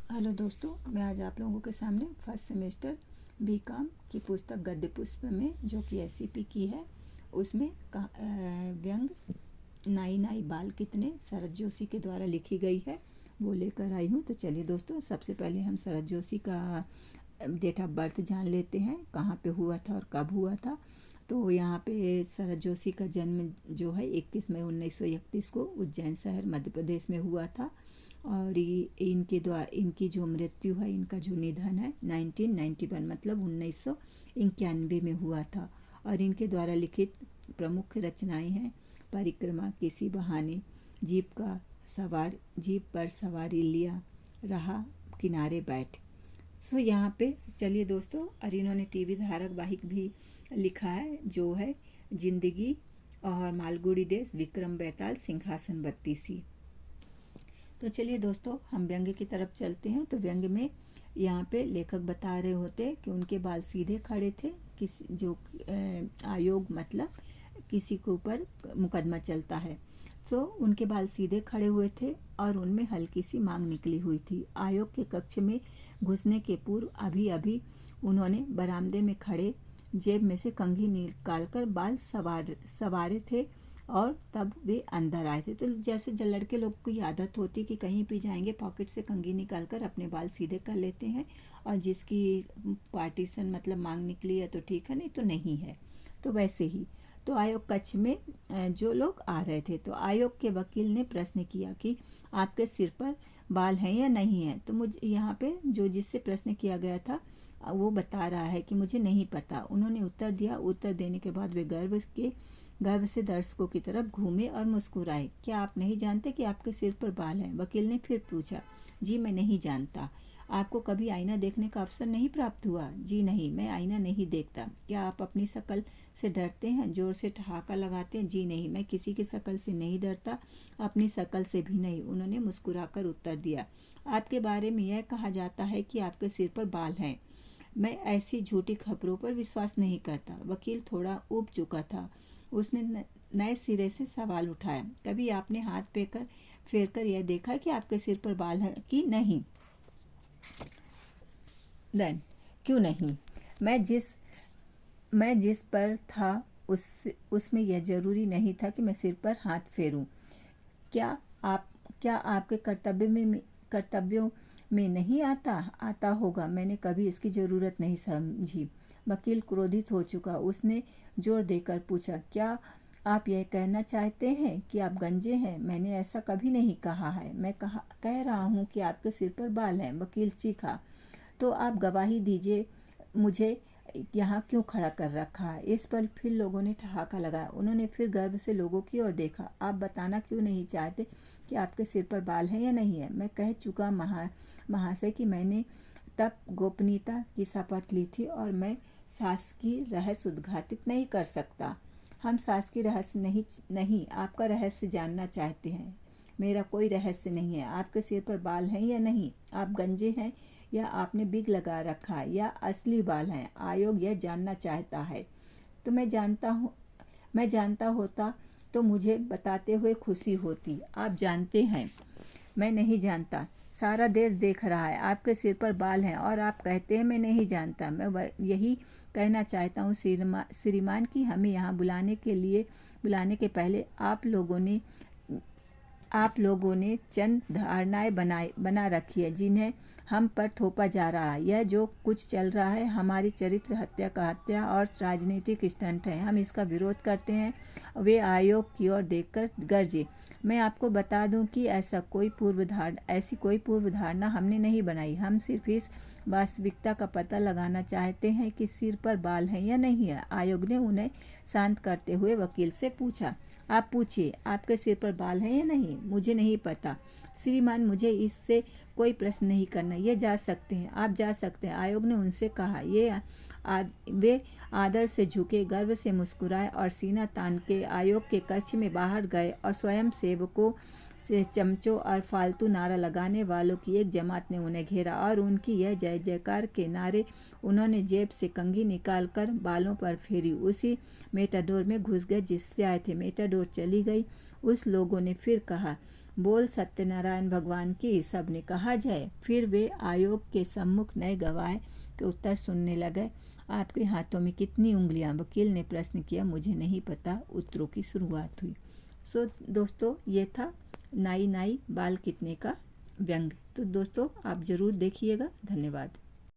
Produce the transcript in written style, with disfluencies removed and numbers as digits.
Hello दोस्तों, मैं आज आप लोगों के सामने फर्स्ट सेमेस्टर बीकॉम की पुस्तक गद्य पुष्प में, जो कि एससीपी की है, उसमें व्यंग नाई नाई बाल कितने शरद जोशी के द्वारा लिखी गई है, वो लेकर आई हूँ। तो चलिए दोस्तों, सबसे पहले हम शरद जोशी का डेट ऑफ बर्थ जान लेते हैं, कहाँ पे हुआ था और कब हुआ था। तो यहाँ पे शरद जोशी का जन्म जो है 21 मई 1931 को उज्जैन शहर मध्य प्रदेश में हुआ था। और इनके द्वारा इनकी जो मृत्यु है, इनका जो निधन है 1991 मतलब 1991 में हुआ था। और इनके द्वारा लिखित प्रमुख रचनाएं हैं परिक्रमा, किसी बहाने, जीप पर सवारी लिया, रहा, किनारे बैठ। यहाँ पे चलिए दोस्तों, और इन्होंने टीवी धारावाहिक भी लिखा है, जो है जिंदगी और मालगुड़ी डेज, विक्रम बेताल, सिंहासन बत्तीसी। तो चलिए दोस्तों, हम व्यंग्य की तरफ चलते हैं। तो व्यंग्य में यहाँ पे लेखक बता रहे होते कि उनके बाल सीधे खड़े थे, आयोग मतलब किसी के ऊपर मुकदमा चलता है, तो उनके बाल सीधे खड़े हुए थे और उनमें हल्की सी मांग निकली हुई थी। आयोग के कक्ष में घुसने के पूर्व अभी अभी उन्होंने बरामदे में खड़े जेब में से कंघी निकालकर बाल सवारे थे और तब वे अंदर आए थे। तो जैसे लड़के लोग की आदत होती कि कहीं भी जाएंगे पॉकेट से कंघी निकाल कर अपने बाल सीधे कर लेते हैं, और जिसकी पार्टीशन मतलब मांग निकली है तो ठीक है, नहीं तो नहीं है। तो वैसे ही तो आयोग कक्ष में जो लोग आ रहे थे, तो आयोग के वकील ने प्रश्न किया कि आपके सिर पर बाल हैं या नहीं है। तो मुझे यहाँ पे जो जिससे प्रश्न किया गया था वो बता रहा है कि मुझे नहीं पता। उन्होंने उत्तर दिया। उत्तर देने के बाद वे गर्व से दर्शकों की तरफ घूमे और मुस्कुराए। क्या आप नहीं जानते कि आपके सिर पर बाल हैं? वकील ने फिर पूछा। जी मैं नहीं जानता। आपको कभी आईना देखने का अवसर नहीं प्राप्त हुआ? जी नहीं, मैं आईना नहीं देखता। क्या आप अपनी शक्ल से डरते हैं? जोर से ठहाका लगाते हैं? जी नहीं, मैं किसी की शक्ल से नहीं डरता, अपनी शक्ल से भी नहीं। उन्होंने मुस्कुराकर उत्तर दिया। आपके बारे में यह कहा जाता है कि आपके सिर पर बाल हैं। मैं ऐसी झूठी खबरों पर विश्वास नहीं करता। वकील थोड़ा ऊब चुका था। उसने नए सिरे से सवाल उठाया। कभी आपने हाथ फेर कर यह देखा कि आपके सिर पर बाल हैं कि नहीं? देन क्यों नहीं? मैं जिस पर था उसमें यह जरूरी नहीं था कि मैं सिर पर हाथ फेरूं। क्या आप क्या आपके कर्तव्यों में नहीं आता होगा? मैंने कभी इसकी जरूरत नहीं समझी। वकील क्रोधित हो चुका। उसने जोर देकर पूछा, क्या आप यह कहना चाहते हैं कि आप गंजे हैं? मैंने ऐसा कभी नहीं कहा है। मैं कह रहा हूँ कि आपके सिर पर बाल हैं। वकील चीखा। तो आप गवाही दीजिए, मुझे यहाँ क्यों खड़ा कर रखा है? इस पर फिर लोगों ने ठहाका लगाया। उन्होंने फिर गर्व से लोगों की ओर देखा। आप बताना क्यों नहीं चाहते कि आपके सिर पर बाल हैं या नहीं है? मैं कह चुका महाशय कि मैंने तब गोपनीयता की शपथ ली थी और मैं शासकीय रहस्य उद्घाटित नहीं कर सकता। हम शासकीय रहस्य नहीं आपका रहस्य जानना चाहते हैं। मेरा कोई रहस्य नहीं है। आपके सिर पर बाल हैं या नहीं? आप गंजे हैं या आपने बिग लगा रखा है या असली बाल हैं? आयोग यह जानना चाहता है। तो मैं जानता होता तो मुझे बताते हुए खुशी होती। आप जानते हैं? मैं नहीं जानता। सारा देश देख रहा है, आपके सिर पर बाल हैं और आप कहते हैं मैं नहीं जानता। मैं यही कहना चाहता हूँ श्रीमान कि हमें यहाँ बुलाने के पहले आप लोगों ने चंद धारणाएं बना रखी है जिन्हें हम पर थोपा जा रहा है। यह जो कुछ चल रहा है हमारी चरित्र हत्या और राजनीतिक स्टंट है। हम इसका विरोध करते हैं। वे आयोग की ओर देखकर गरजे। मैं आपको बता दूं कि ऐसी कोई पूर्व धारणा हमने नहीं बनाई। हम सिर्फ इस वास्तविकता का पता लगाना चाहते हैं कि सिर पर बाल हैं या नहीं है। आयोग ने उन्हें शांत करते हुए वकील से पूछा। आप पूछिए, आपके सिर पर बाल हैं या नहीं? मुझे नहीं पता श्रीमान, मुझे इससे कोई प्रश्न नहीं करना। ये जा सकते हैं, आप जा सकते हैं, आयोग ने उनसे कहा। वे आदर से झुके, गर्व से मुस्कुराए और सीना तान के आयोग के कक्ष में बाहर गए और स्वयं सेवकों से चमचों और फालतू नारा लगाने वालों की एक जमात ने उन्हें घेरा और उनकी यह जय जयकार के नारे उन्होंने जेब से कंघी निकालकर बालों पर फेरी। उसी मेटाडोर में घुस गए जिससे आए थे। मेटाडोर चली गई। उस लोगों ने फिर कहा, बोल सत्यनारायण भगवान की, सबने कहा जय। फिर वे आयोग के सम्मुख नए गवाह के उत्तर सुनने लगे। आपके हाथों में कितनी उंगलियां? वकील ने प्रश्न किया। मुझे नहीं पता, उत्तरों की शुरुआत हुई। दोस्तों, ये था नाई नाई बाल कितने का व्यंग। तो दोस्तों, आप ज़रूर देखिएगा। धन्यवाद।